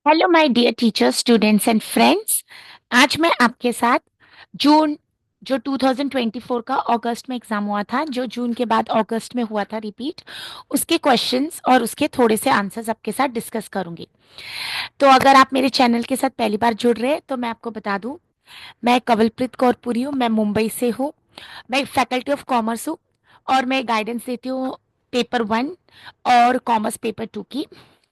Hello my dear teachers, students and friends. आज मैं आपके साथ जून जो 2024 का अगस्त में एग्जाम हुआ था, जो जून के बाद अगस्त में हुआ था रिपीट, उसके क्वेश्चंस और उसके थोड़े से आंसर्स आपके साथ डिस्कस करूंगी। तो अगर आप मेरे चैनल के साथ पहली बार जुड़ रहे हैं तो मैं आपको बता दूं, मैं कवलप्रीत कौर पुरी हूँ। मैं मुंबई से हूँ। मैं फैकल्टी ऑफ कॉमर्स हूँ और मैं गाइडेंस देती हूँ पेपर 1 और कॉमर्स पेपर 2 की।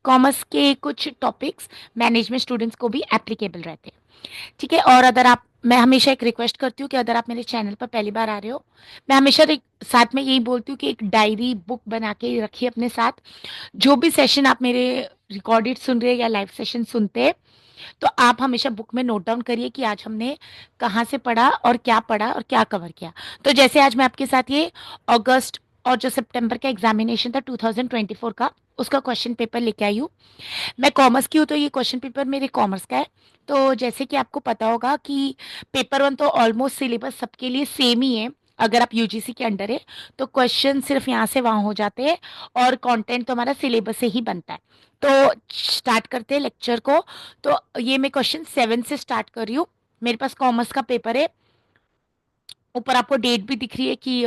कॉमर्स के कुछ टॉपिक्स मैनेजमेंट स्टूडेंट्स को भी एप्लीकेबल रहते हैं। ठीक है। और अगर आप मैं हमेशा एक रिक्वेस्ट करती हूँ कि अगर आप मेरे चैनल पर पहली बार आ रहे हो, मैं हमेशा साथ में यही बोलती हूँ कि एक डायरी बुक बना के रखिए अपने साथ। जो भी सेशन आप मेरे रिकॉर्डेड सुन रहे हैं या लाइव सेशन सुनते हैं, तो आप हमेशा बुक में नोट डाउन करिए कि आज हमने कहाँ से पढ़ा और क्या कवर किया। तो जैसे आज मैं आपके साथ ये अगस्त और जो सितंबर का एग्जामिनेशन था 2024 का, उसका क्वेश्चन पेपर लेके आई हूँ। मैं कॉमर्स की हूँ तो ये क्वेश्चन पेपर मेरे कॉमर्स का है। तो जैसे कि आपको पता होगा कि पेपर 1 तो ऑलमोस्ट सिलेबस सबके लिए सेम ही है। अगर आप यूजीसी के अंडर है तो क्वेश्चन सिर्फ यहाँ से वहां हो जाते हैं और कंटेंट तो हमारा सिलेबस से ही बनता है। तो स्टार्ट करते हैं लेक्चर को। तो ये मैं क्वेश्चन 7 से स्टार्ट कर रही हूँ। मेरे पास कॉमर्स का पेपर है। ऊपर आपको डेट भी दिख रही है कि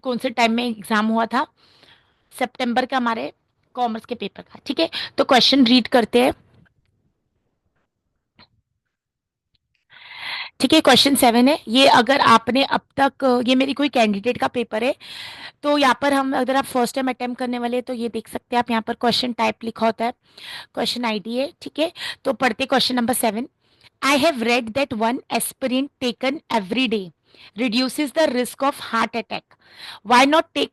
कौन से टाइम में एग्जाम हुआ था। सितंबर का हमारे कॉमर्स के पेपर का। ठीक है। तो क्वेश्चन रीड करते हैं। ठीक है। क्वेश्चन 7 है ये। अगर आपने अब तक ये मेरी कोई कैंडिडेट का पेपर है, तो यहाँ पर हम अगर आप फर्स्ट टाइम अटेम्प्ट करने वाले हैं तो ये देख सकते हैं आप, यहाँ पर क्वेश्चन टाइप लिखा होता है, क्वेश्चन आईडी है। ठीक है। तो पढ़ते question number 7। I have read that one aspirin taken every day reduces the risk of heart attack. Why not take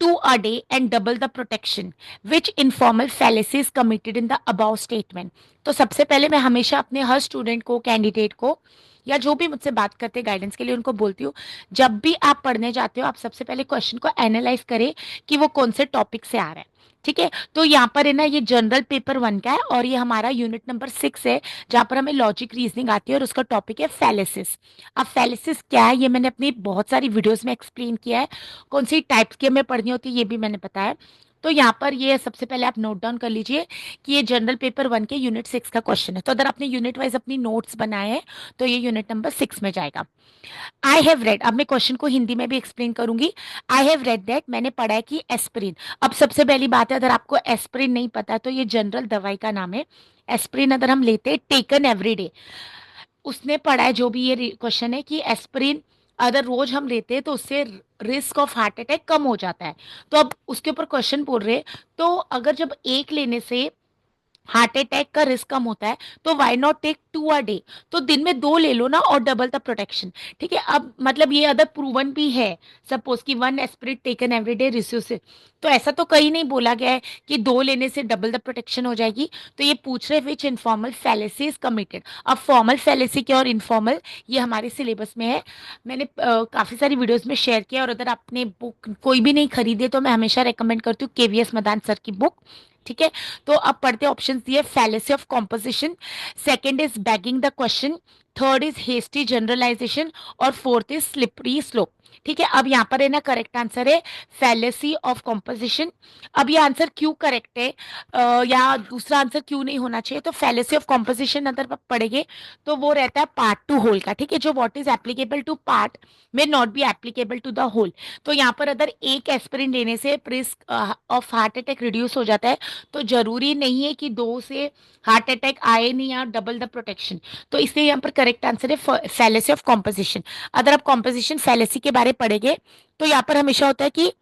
two a day and double the protection? Which informal fallacy is committed in the above statement? तो सबसे पहले मैं हमेशा अपने हर student को, candidate को, या जो भी मुझसे बात करते हैं गाइडेंस के लिए, उनको बोलती हूँ, जब भी आप पढ़ने जाते हो आप सबसे पहले क्वेश्चन को एनालाइज करें कि वो कौन से टॉपिक से आ रहा है। ठीक है। तो यहाँ पर है ना, ये जनरल पेपर 1 का है और ये हमारा यूनिट नंबर 6 है, जहां पर हमें लॉजिक रीजनिंग आती है और उसका टॉपिक है फैलेसिस। अब फैलेसिस क्या है ये मैंने अपनी बहुत सारी वीडियोस में एक्सप्लेन किया है। कौन सी टाइप्स की हमें पढ़नी होती है ये भी मैंने बताया। तो यहाँ पर ये सबसे पहले आप नोट डाउन कर लीजिए कि ये जनरल पेपर 1 के यूनिट 6 का क्वेश्चन है। तो अगर आपने यूनिट वाइज अपनी नोट्स बनाए हैं तो ये यूनिट नंबर 6 में जाएगा। आई हैव रेड, अब मैं क्वेश्चन को हिंदी में भी एक्सप्लेन करूंगी। आई हैव रेड दैट, मैंने पढ़ा है कि एस्पिरिन। अब सबसे पहली बात है, अगर आपको एस्पिरिन नहीं पता तो ये जनरल दवाई का नाम है। एस्पिरिन अगर हम लेते हैं टेकन एवरीडे, उसने पढ़ा है जो भी ये क्वेश्चन है कि एस्पिरिन अगर रोज हम लेते हैं तो उससे रिस्क ऑफ हार्ट अटैक कम हो जाता है। तो अब उसके ऊपर क्वेश्चन बोल रहे हैं, तो अगर जब एक लेने से हार्ट अटैक का रिस्क कम होता है तो why not take two a day? तो दिन में दो ले लो ना और डबल द प्रोटेक्शन। ठीक है। अब मतलब ये अदर प्रूवन भी है। सपोज कि वन एस्पिरिन टेकन एवरीडे रिस्यूस, तो ऐसा तो कहीं नहीं बोला गया है कि दो लेने से डबल द प्रोटेक्शन हो जाएगी। तो ये पूछ रहे विच इनफॉर्मल फैलेसी इज कमिटेड। अब फॉर्मल फैलेसी क्या और इनफॉर्मल, ये हमारे सिलेबस में है। मैंने काफी सारी वीडियोस में शेयर किया। और अगर आपने बुक कोई भी नहीं खरीदे तो मैं हमेशा रेकमेंड करती हूँ केवीएस मदान सर की बुक। ठीक है। तो अब पढ़ते ऑप्शन दिए, fallacy of composition, second is begging the question, third is hasty generalization और फोर्थ इज स्लिपरी स्लोप। ठीक है। अब यहाँ पर है ना, करेक्ट आंसर है फैलेसी ऑफ कॉम्पोजिशन। अब ये आंसर क्यों करेक्ट है, या दूसरा आंसर क्यों नहीं होना चाहिए? तो फैलेसी ऑफ कॉम्पोजिशन अगर आप पढ़ेंगे तो वो रहता है पार्ट टू होल का। ठीक है। जो what is applicable to part may not be applicable to the whole. तो यहाँ पर अगर एक एस्पिरिन लेने से risk of heart attack reduce हो जाता है, तो जरूरी नहीं है कि दो से हार्ट अटैक आए नहीं या डबल द प्रोटेक्शन। तो इसलिए यहाँ पर करेक्ट आंसर है फैलेसी ऑफ कॉम्पोजिशन। अगर आप कॉम्पोजिशन फैलेसी के बारे में पढ़ेंगे तो यहाँ पर हमेशा होता है कि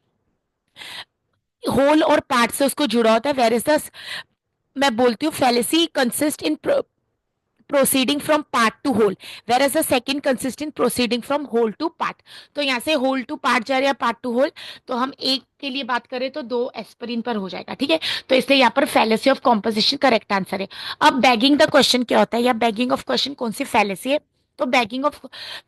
होल और पार्ट से उसको जुड़ा होता है। वेर इज द, मैं बोलती हूँ fallacy consist in proceeding from part to whole, whereas the second consist in proceeding from whole to part। तो यहाँ से whole to part जा रहा है, part to whole। तो हम एक के लिए बात करें तो दो एस्पिरिन पर हो जाएगा। ठीक है। तो इसलिए यहाँ पर fallacy of composition correct answer है। अब बैगिंग द क्वेश्चन क्या होता है, या बैगिंग ऑफ क्वेश्चन कौन सी फैलेसी है? तो बैगिंग ऑफ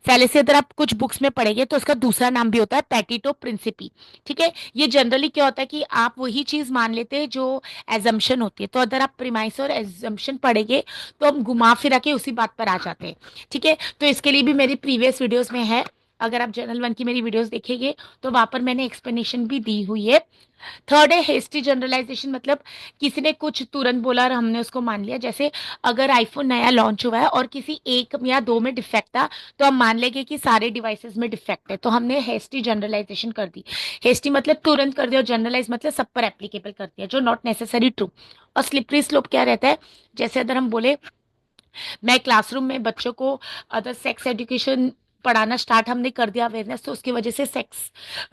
फैलेसी अगर आप कुछ बुक्स में पढ़ेंगे तो उसका दूसरा नाम भी होता है पैटिटो प्रिंसिपी। ठीक है। ये जनरली क्या होता है कि आप वही चीज मान लेते हैं जो एजम्पशन होती है। तो अगर आप प्रीमाइस और एजम्पशन पढ़ेंगे तो हम घुमा फिरा के उसी बात पर आ जाते हैं। ठीक है। तो इसके लिए भी मेरी प्रीवियस वीडियोस में है, अगर आप जनरल 1 की मेरी वीडियोस देखेंगे तो वहां पर मैंने एक्सप्लेनेशन भी दी हुई है। थर्ड है हेस्टी जनरलाइजेशन, मतलब किसी ने कुछ तुरंत बोला और हमने उसको मान लिया। जैसे अगर आईफोन नया लॉन्च हुआ है और किसी एक या दो में डिफेक्ट था, तो हम मान लेंगे कि सारे डिवाइसेस में डिफेक्ट है, तो हमने हेस्टी जनरलाइजेशन कर दी। हेस्टी मतलब तुरंत कर दिया, और जनरलाइज मतलब सब पर एप्लीकेबल कर दिया, जो नॉट नेसेसरी ट्रू। और स्लिपरी स्लोप क्या रहता है, जैसे अगर हम बोले मैं क्लासरूम में बच्चों को अदर सेक्स एजुकेशन पढ़ाना स्टार्ट हमने कर दिया, अवेयरनेस, तो उसकी वजह से सेक्स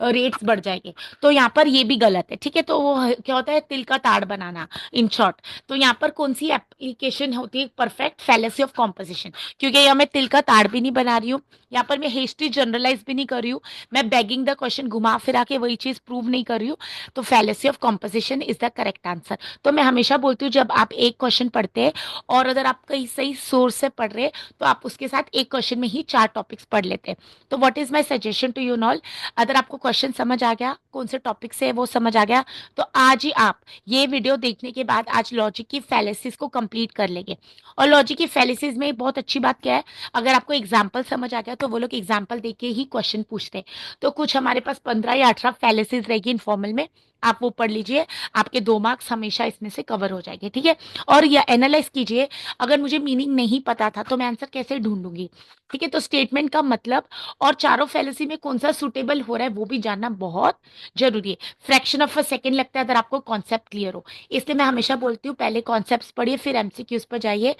रेट्स बढ़ जाएंगे। तो यहाँ पर ये भी गलत है, ठीक है। तो वो क्या होता है, तिल का ताड़ बनाना, इन शॉर्ट। तो यहाँ पर कौन सी एप्लीकेशन होती है, परफेक्ट फैलेसी ऑफ कॉम्पोजिशन, क्योंकि यहाँ मैं तिल का ताड़ भी नहीं बना रही हूँ, यहाँ पर मैं हेस्टी जनरलाइज भी नहीं कर रही हूँ, मैं बेगिंग द क्वेश्चन घुमा फिरा के वही चीज प्रूव नहीं कर रही हूँ। तो fallacy of composition is the correct answer. तो मैं हमेशा बोलती हूँ, जब आप एक क्वेश्चन पढ़ते हैं और अगर आप कहीं सही सोर्स से पढ़ रहे हैं, तो आप उसके साथ एक क्वेश्चन में ही 4 टॉपिक्स पढ़ लेते हैं। तो what is my suggestion to you all, अगर आपको क्वेश्चन समझ आ गया, कौन से टॉपिक से है वो समझ आ गया, तो आज ही आप ये वीडियो देखने के बाद आज लॉजिक की फैलेसिस को कंप्लीट कर लेंगे। और लॉजिक की फैलेसिस में बहुत अच्छी बात क्या है, अगर आपको एग्जाम्पल समझ आ गया तो वो लोग एग्जाम्पल देके ही क्वेश्चन पूछते हैं। तो कुछ हमारे पास 15 या 18 फैलेसिस रहेगी इनफॉर्मल में, आप वो पढ़ लीजिए, आपके 2 मार्क्स हमेशा इसमें से कवर हो जाएंगे, ठीक है। और ये एनालाइज कीजिए, अगर मुझे मीनिंग नहीं पता था तो मैं आंसर कैसे ढूंढूंगी, ठीक है। तो स्टेटमेंट का मतलब और चारों फैलेसी में कौन सा सुटेबल हो रहा है वो भी जानना बहुत जरूरी है। फ्रैक्शन ऑफ अ सेकंड लगता है अगर आपको कॉन्सेप्ट क्लियर हो, इसलिए मैं हमेशा बोलती हूँ पहले कॉन्सेप्ट्स पढ़िए फिर एमसीक्यूज पर जाइए,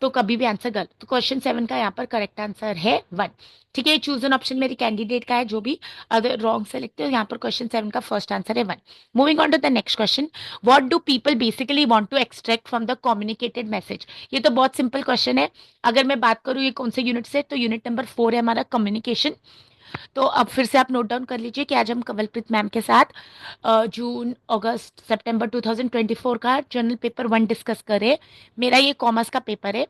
तो कभी भी आंसर गलत। तो क्वेश्चन 7 का यहाँ पर करेक्ट आंसर है 1, ठीक है। चूज एन ऑप्शन मेरी कैंडिडेट का है, जो भी अगर रॉन्ग से लिखते हो, यहाँ पर क्वेश्चन 7 का फर्स्ट आंसर है 1। Moving on to the next question, what do people basically want to extract from the communicated message. ये तो बहुत सिंपल क्वेश्चन है। अगर मैं बात करूँ ये कौन से यूनिट से, तो यूनिट नंबर 4 है हमारा कम्युनिकेशन। तो अब फिर से आप नोट डाउन कर लीजिए कि आज हम कवलप्रीत मैम के साथ जून अगस्त सितंबर 2024 का जर्नल पेपर 1 डिस्कस करें। मेरा ये कॉमर्स का पेपर है,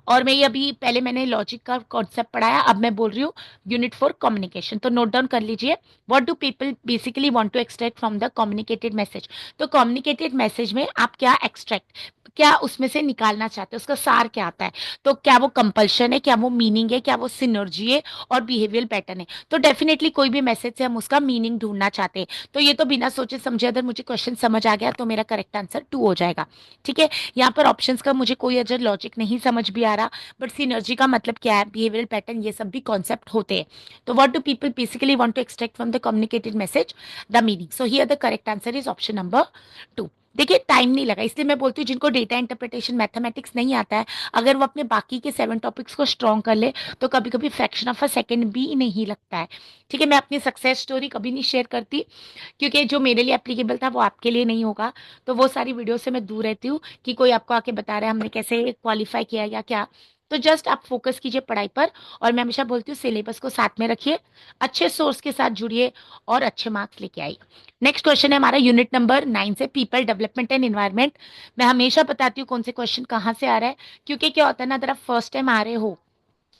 और मैं ये अभी पहले मैंने लॉजिक का कॉन्सेप्ट पढ़ाया, अब मैं बोल रही हूँ यूनिट 4 कम्युनिकेशन। तो नोट डाउन कर लीजिए, what do people basically want to extract from the communicated message. तो कम्युनिकेटेड मैसेज में आप क्या एक्सट्रैक्ट, क्या उसमें से निकालना चाहते हैं, उसका सार क्या आता है। तो क्या वो कंपल्शन है, क्या वो मीनिंग है, क्या वो सिनर्जी है और बिहेवियर पैटर्न है। तो डेफिनेटली कोई भी मैसेज से हम उसका मीनिंग ढूंढना चाहते हैं। तो ये तो बिना सोचे समझे अगर मुझे क्वेश्चन समझ आ गया तो मेरा करेक्ट आंसर 2 हो जाएगा, ठीक है। यहाँ पर ऑप्शंस का मुझे कोई अगर लॉजिक नहीं समझ भी आ रहा, बट सिनर्जी का मतलब क्या है, बिहेवियरल पैटर्न, ये सब भी कॉन्सेप्ट होते हैं। तो what do people basically want to extract from the communicated message, the meaning. So here the correct answer is option number 2। देखिए टाइम नहीं लगा, इसलिए मैं बोलती हूँ जिनको डेटा इंटरप्रिटेशन मैथमेटिक्स नहीं आता है, अगर वो अपने बाकी के 7 टॉपिक्स को स्ट्रॉन्ग कर ले, तो कभी कभी फ्रैक्शन ऑफ अ सेकंड भी नहीं लगता है, ठीक है। मैं अपनी सक्सेस स्टोरी कभी नहीं शेयर करती, क्योंकि जो मेरे लिए एप्लीकेबल था वो आपके लिए नहीं होगा। तो वो सारी वीडियो से मैं दूर रहती हूँ कि कोई आपको आके बता रहा है हमने कैसे क्वालिफाई किया या क्या। तो जस्ट आप फोकस कीजिए पढ़ाई पर, और मैं हमेशा बोलती हूँ सिलेबस को साथ में रखिए, अच्छे सोर्स के साथ जुड़िए और अच्छे मार्क्स लेके आइए। नेक्स्ट क्वेश्चन है हमारा यूनिट नंबर 9 से, पीपल डेवलपमेंट एंड एनवायरमेंट। मैं हमेशा बताती हूँ कौन से क्वेश्चन कहाँ से आ रहा है, क्योंकि क्या होता है ना, अगर आप फर्स्ट टाइम आ रहे हो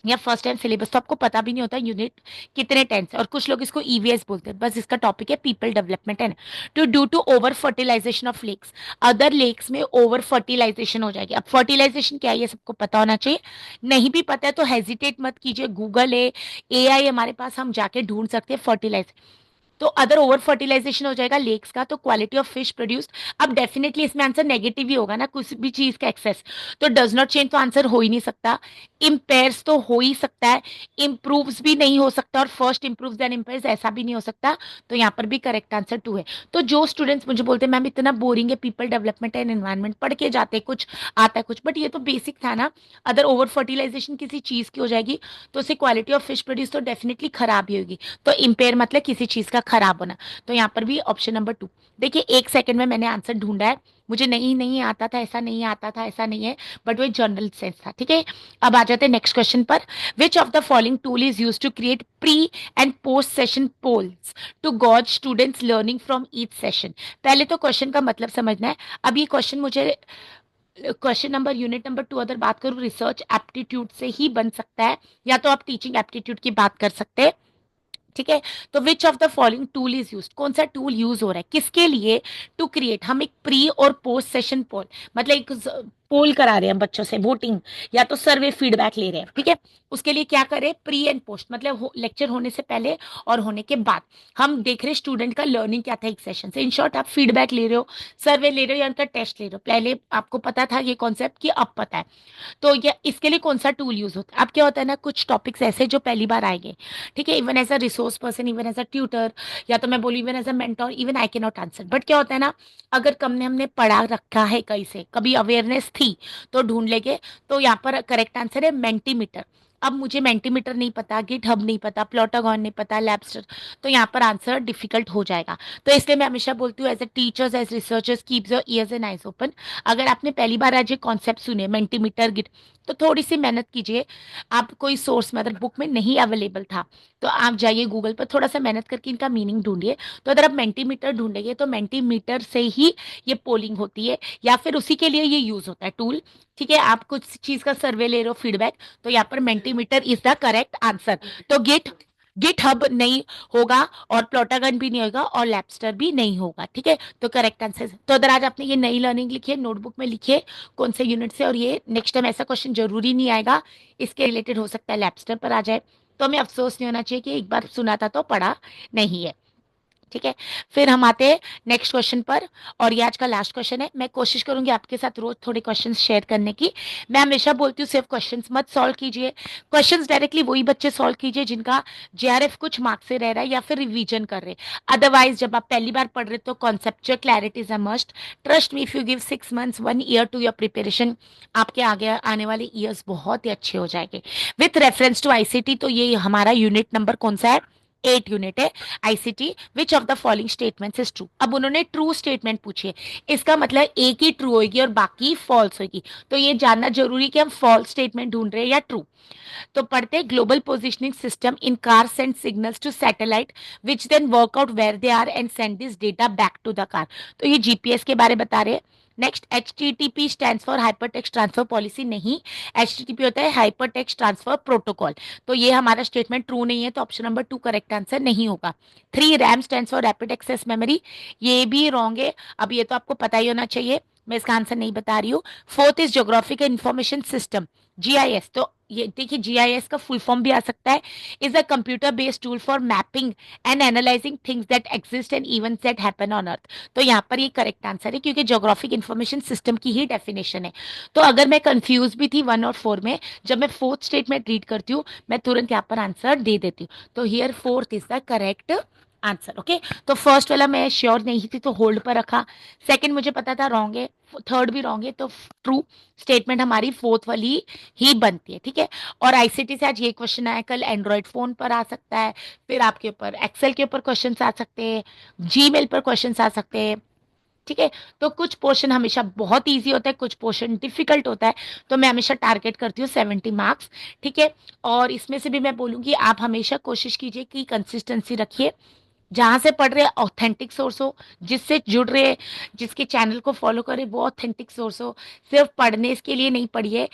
या फर्स्ट टाइम सिलेबस, तो आपको पता भी नहीं होता यूनिट कितने टेंस है, और कुछ लोग इसको ईवीएस बोलते हैं। बस इसका टॉपिक है people development and to due to over fertilization of lakes, other lakes में ओवर फर्टिलाइजेशन हो जाएगी। अब फर्टिलाइजेशन क्या है ये सबको पता होना चाहिए, नहीं भी पता है तो हेजिटेट मत कीजिए, गूगल है, एआई हमारे पास, हम जाके ढूंढ सकते हैं फर्टिलाइज। तो अदर ओवर फर्टिलाइजेशन हो जाएगा लेक्स का, तो क्वालिटी ऑफ फिश प्रोड्यूस्ड। अब डेफिनेटली इसमें आंसर नेगेटिव ही होगा ना, कुछ भी चीज का एक्सेस। तो डज नॉट चेंज तो आंसर हो ही नहीं सकता, इम्पेयर्स तो हो ही सकता है, इम्प्रूव्स भी नहीं हो सकता, और फर्स्ट इम्प्रूव देन इम्पेयर्स ऐसा भी नहीं हो सकता। तो यहाँ पर भी करेक्ट आंसर 2 है। तो जो स्टूडेंट्स मुझे बोलते हैं मैम इतना बोरिंग है पीपल डेवलपमेंट एंड एनवायरमेंट, पढ़ के जाते कुछ आता है कुछ, बट ये तो बेसिक था ना। अगर ओवर फर्टिलाइजेशन किसी चीज की हो जाएगी तो उससे क्वालिटी ऑफ फिश प्रोड्यूस तो डेफिनेटली खराब ही होगी। तो इम्पेयर मतलब किसी चीज का खराब होना। तो यहाँ पर भी ऑप्शन नंबर 2। देखिए 1 सेकंड में मैंने आंसर ढूंढा है, मुझे नहीं नहीं आता था, ऐसा नहीं आता था, ऐसा नहीं है, बट वो जनरल सेंस था, ठीक है। अब आ जाते हैं नेक्स्ट क्वेश्चन पर, which of the following tool is use to create pre and post session polls to gauge students learning from each session. पहले तो क्वेश्चन का मतलब समझना है। अब ये क्वेश्चन मुझे क्वेश्चन नंबर यूनिट नंबर 2 अगर बात करूं रिसर्च एप्टीट्यूड से ही बन सकता है, या तो आप टीचिंग एप्टीट्यूड की बात कर सकते हैं, ठीक है। तो विच of the following tool is use, कौन सा टूल यूज हो रहा है किसके लिए, टू क्रिएट, हम एक प्री और पोस्ट सेशन पोल, मतलब एक पोल करा रहे हैं बच्चों से, वोटिंग या तो सर्वे फीडबैक ले रहे हैं, ठीक है। उसके लिए क्या करें, प्री एंड पोस्ट, मतलब लेक्चर होने से पहले और होने के बाद हम देख रहे हैं स्टूडेंट का लर्निंग क्या था एक सेशन से। इन शॉर्ट आप फीडबैक ले रहे हो, सर्वे ले रहे हो या उनका टेस्ट ले रहे हो। पहले आपको पता था ये कॉन्सेप्ट कि अब पता है, तो ये इसके लिए कौन सा टूल यूज होता है। अब क्या होता है ना, कुछ टॉपिक्स ऐसे जो पहली बार आएंगे, ठीक है, even as a resource person, even as a tutor, या तो मैं बोलूँ even as a mentor, even I can not answer. But क्या होता है ना, अगर कम ने हमने पढ़ा रखा है कहीं से, कभी अवेयरनेस थी तो ढूंढ लेंगे। तो यहाँ पर करेक्ट आंसर है मेंटीमीटर। अब मुझे मेंटीमीटर नहीं पता, गिट हब नहीं पता, प्लॉटागॉन नहीं पता, लैब्स्टर, तो यहाँ पर आंसर डिफिकल्ट हो जाएगा। तो इसलिए मैं हमेशा बोलती हूँ as a teachers, as researchers, keep your ears and eyes open. अगर आपने पहली बार आज ये कॉन्सेप्ट सुने मेंटीमीटर गिट, तो थोड़ी सी मेहनत कीजिए। आप कोई सोर्स मतलब बुक में नहीं अवेलेबल था तो आप जाइए गूगल पर, थोड़ा सा मेहनत करके इनका मीनिंग ढूंढिए। तो अगर आप मेंटीमीटर ढूंढेंगे तो मेंटीमीटर से ही ये पोलिंग होती है, या फिर उसी के लिए ये यूज होता है टूल, ठीक है। आप कुछ चीज का सर्वे ले रहे हो, फीडबैक, तो यहाँ पर मेंटीमीटर इज द करेक्ट आंसर। तो गिट हब नहीं होगा, और प्लोटागन भी नहीं होगा, और लैब्स्टर भी नहीं होगा, ठीक है। तो करेक्ट आंसर, तो अगर आज आपने ये नई लर्निंग लिखी है, नोटबुक में लिखिए कौन से यूनिट से, और ये नेक्स्ट टाइम ऐसा क्वेश्चन जरूरी नहीं आएगा, इसके रिलेटेड हो सकता है लैब्स्टर पर आ जाए। तो हमें अफसोस नहीं होना चाहिए कि एक बार सुना था तो पढ़ा नहीं है, ठीक है। फिर हम आते हैं नेक्स्ट क्वेश्चन पर, और ये आज का लास्ट क्वेश्चन है। मैं कोशिश करूंगी आपके साथ रोज थोड़े क्वेश्चंस शेयर करने की। मैं हमेशा बोलती हूँ सिर्फ क्वेश्चंस मत सॉल्व कीजिए, क्वेश्चंस डायरेक्टली वही बच्चे सॉल्व कीजिए जिनका जेआरएफ कुछ मार्क्स से रह रहा है या फिर रिवीजन कर रहे हैं। अदरवाइज जब आप पहली बार पढ़ रहे तो conceptual clarity is a must. Trust me, if you give 6 months 1 year to your preparation, आपके आगे आने वाले ईयर्स बहुत ही अच्छे हो जाएंगे। विथ रेफरेंस टू आईसीटी, तो ये हमारा यूनिट नंबर कौन सा है, 8 यूनिट है ICT. Which of the following statements is true. अब उन्होंने ट्रू स्टेटमेंट पूछी है, इसका मतलब एक ही ट्रू होगी और बाकी फॉल्स होगी। तो ये जानना जरूरी कि हम फॉल्स स्टेटमेंट ढूंढ रहे हैं या ट्रू। तो पढ़ते हैं, global positioning system in car send signals to satellite which then work out where they are and send this data back to the car. तो ये जीपीएस के बारे में बता रहे हैं। Next, H T T P stand for hyper text transfer policy, नहीं, H T T P होता है हाइपर टेक्स्ट ट्रांसफर प्रोटोकॉल। तो ये हमारा स्टेटमेंट ट्रू नहीं है, तो ऑप्शन नंबर 2 करेक्ट आंसर नहीं होगा। 3, RAM stand for rapid access memory, ये भी रॉन्ग है। अब ये तो आपको पता ही होना चाहिए, मैं इसका आंसर नहीं बता रही हूँ। 4th is geographical information system, GIS. तो ये देखिए जीआईएस का फुल फॉर्म भी आ सकता है, is a computer based tool for mapping and analysing things that exist and events that happen on earth. तो यहाँ पर ये करेक्ट आंसर है, क्योंकि ज्योग्राफिक इंफॉर्मेशन सिस्टम की ही डेफिनेशन है। तो अगर मैं कंफ्यूज भी थी 1 और 4 में, जब मैं 4th स्टेटमेंट रीड करती हूँ मैं तुरंत यहाँ पर आंसर दे देती हूँ। तो here 4th is the correct answer, okay. तो फर्स्ट वाला मैं श्योर नहीं थी तो होल्ड पर रखा, सेकंड मुझे पता था रॉन्ग है, थर्ड भी रॉन्ग है, तो ट्रू स्टेटमेंट हमारी 4th वाली ही बनती है, ठीक है। और आईसीटी से आज ये क्वेश्चन आया, कल एंड्रॉइड फोन पर आ सकता है, फिर आपके ऊपर एक्सेल के ऊपर क्वेश्चन आ सकते हैं, जीमेल पर क्वेश्चन आ सकते हैं, ठीक है। तो कुछ पोर्शन हमेशा बहुत इजी होता है, कुछ पोर्शन डिफिकल्ट होता है। तो मैं हमेशा टारगेट करती हूँ 70 मार्क्स, ठीक है। और इसमें से भी मैं बोलूंगी आप हमेशा कोशिश कीजिए कि कंसिस्टेंसी रखिए, जहां से पढ़ रहे ऑथेंटिक सोर्स हो, जिससे जुड़ रहे, जिसके चैनल को फॉलो करे वो ऑथेंटिक सोर्स हो। सिर्फ पढ़ने के लिए नहीं पढ़िए,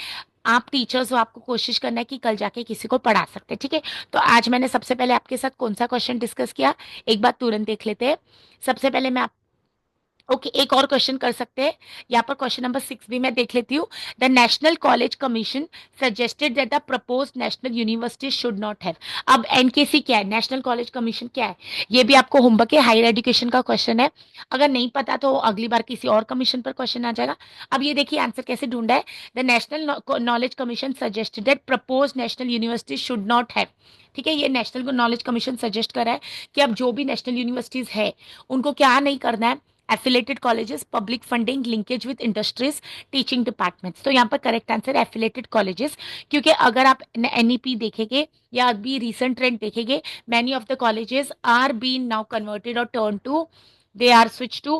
आप टीचर्स हो, आपको कोशिश करना है कि कल जाके किसी को पढ़ा सकते हैं, ठीक है। तो आज मैंने सबसे पहले आपके साथ कौन सा क्वेश्चन डिस्कस किया, एक बार तुरंत देख लेते हैं। सबसे पहले मैं ओके एक और क्वेश्चन कर सकते हैं, यहाँ पर क्वेश्चन नंबर 6 भी मैं देख लेती हूँ। The national college commission suggested that the propose national university should not have. अब एनकेसी क्या है, नेशनल कॉलेज कमीशन क्या है, ये भी आपको होमवर्क है, हायर एजुकेशन का क्वेश्चन है। अगर नहीं पता तो अगली बार किसी और कमीशन पर क्वेश्चन आ जाएगा। अब ये देखिए आंसर कैसे ढूंढा है, the national knowledge commission suggested that propose national university should not have, ठीक है। ये नेशनल नॉलेज कमीशन सजेस्ट कर रहा है कि अब जो भी नेशनल यूनिवर्सिटीज है उनको क्या नहीं करना है, affiliated colleges, public funding, linkage with industries, teaching departments. तो यहाँ पर करेक्ट आंसर है एफिलेटेड कॉलेजेस, क्योंकि अगर आप एनईपी देखेंगे या अभी रिसेंट ट्रेंड देखेंगे, many of the colleges are been now converted और turn to, they are switched to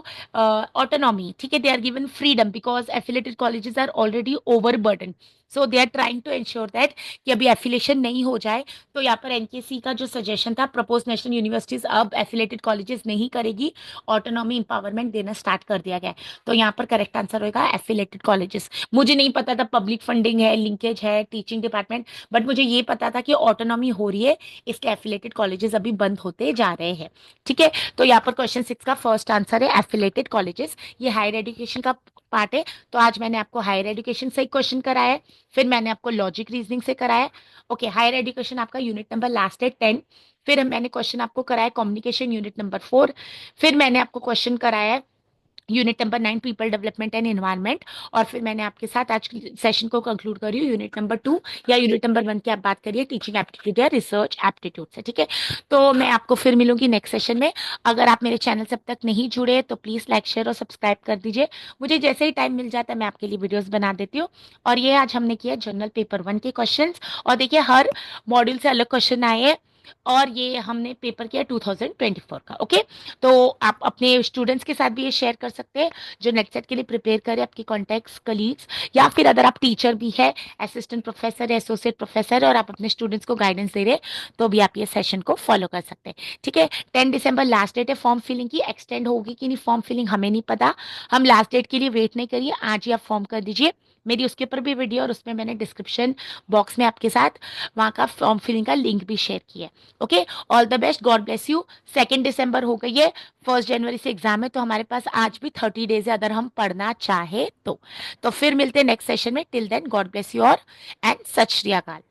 autonomy, ठीक है। they are given freedom because affiliated colleges are already overburdened, so they are trying to ensure that कि अभी affiliation नहीं हो जाए। तो यहाँ पर एनकेसी का जो सजेशन था, प्रपोज नेशनल यूनिवर्सिटीज अब एफिलेटेड कॉलेजेस नहीं करेगी, ऑटोनॉमी इंपावरमेंट देना स्टार्ट कर दिया गया है। तो यहाँ पर करेक्ट आंसर होगा एफिलेटेड कॉलेजेस। मुझे नहीं पता था पब्लिक फंडिंग है, लिंकेज है, टीचिंग डिपार्टमेंट, बट मुझे ये पता था कि ऑटोनॉमी हो रही है, इसके एफिलेटेड कॉलेजेस अभी बंद होते जा रहे हैं, ठीक है। तो यहाँ पर क्वेश्चन 6 का फर्स्ट आंसर है एफिलेटेड कॉलेजेस। ये हायर एजुकेशन का पार्ट है। तो आज मैंने आपको हायर एजुकेशन से ही क्वेश्चन कराया है, फिर मैंने आपको लॉजिक रीजनिंग से कराया है। ओके, हायर एजुकेशन आपका यूनिट नंबर लास्ट है 10। फिर मैंने क्वेश्चन आपको कराया कम्युनिकेशन यूनिट नंबर 4। फिर मैंने आपको क्वेश्चन कराया है unit number 9 people development and environment. और फिर मैंने आपके साथ आज सेशन को कंक्लूड करी हूँ यूनिट नंबर 2 या यूनिट नंबर 1 की आप बात करिए, टीचिंग एप्टीट्यूड या रिसर्च एप्टीट्यूड से। ठीक है, तो मैं आपको फिर मिलूंगी नेक्स्ट सेशन में। अगर आप मेरे चैनल से अब तक नहीं जुड़े तो प्लीज लाइक शेयर और सब्सक्राइब कर दीजिए। मुझे जैसे ही टाइम मिल जाता है मैं आपके लिए वीडियोस बना देती हूँ। और ये आज हमने किया जनरल पेपर 1 के क्वेश्चन। और देखिए हर मॉड्यूल से अलग क्वेश्चन आए हैं, और ये हमने पेपर किया 2024 का। ओके, तो आप अपने स्टूडेंट्स के साथ भी ये शेयर कर सकते हैं जो नेट सेट के लिए प्रिपेयर करें, आपके कॉन्टैक्ट्स कलीग्स, या फिर अगर आप टीचर भी है, असिस्टेंट प्रोफेसर या एसोसिएट प्रोफेसर, और आप अपने स्टूडेंट्स को गाइडेंस दे रहे हैं, तो भी आप ये सेशन को फॉलो कर सकते हैं। ठीक है, 10 दिसंबर लास्ट डेट है फॉर्म फिलिंग की। एक्सटेंड होगी कि नहीं फॉर्म फिलिंग हमें नहीं पता, हम लास्ट डेट के लिए वेट नहीं करिए, आज ही आप फॉर्म कर दीजिए। मेरी उसके ऊपर भी वीडियो और उसमें मैंने डिस्क्रिप्शन बॉक्स में आपके साथ वहाँ का फॉर्म फिलिंग का लिंक भी शेयर किया है। Okay, all the best, God bless you. 2 दिसंबर हो गई है, 1 जनवरी से एग्जाम है, तो हमारे पास आज भी 30 डेज है अगर हम पढ़ना चाहे तो फिर मिलते हैं नेक्स्ट सेशन में। Till then God bless you और एंड सत श्री अकाल।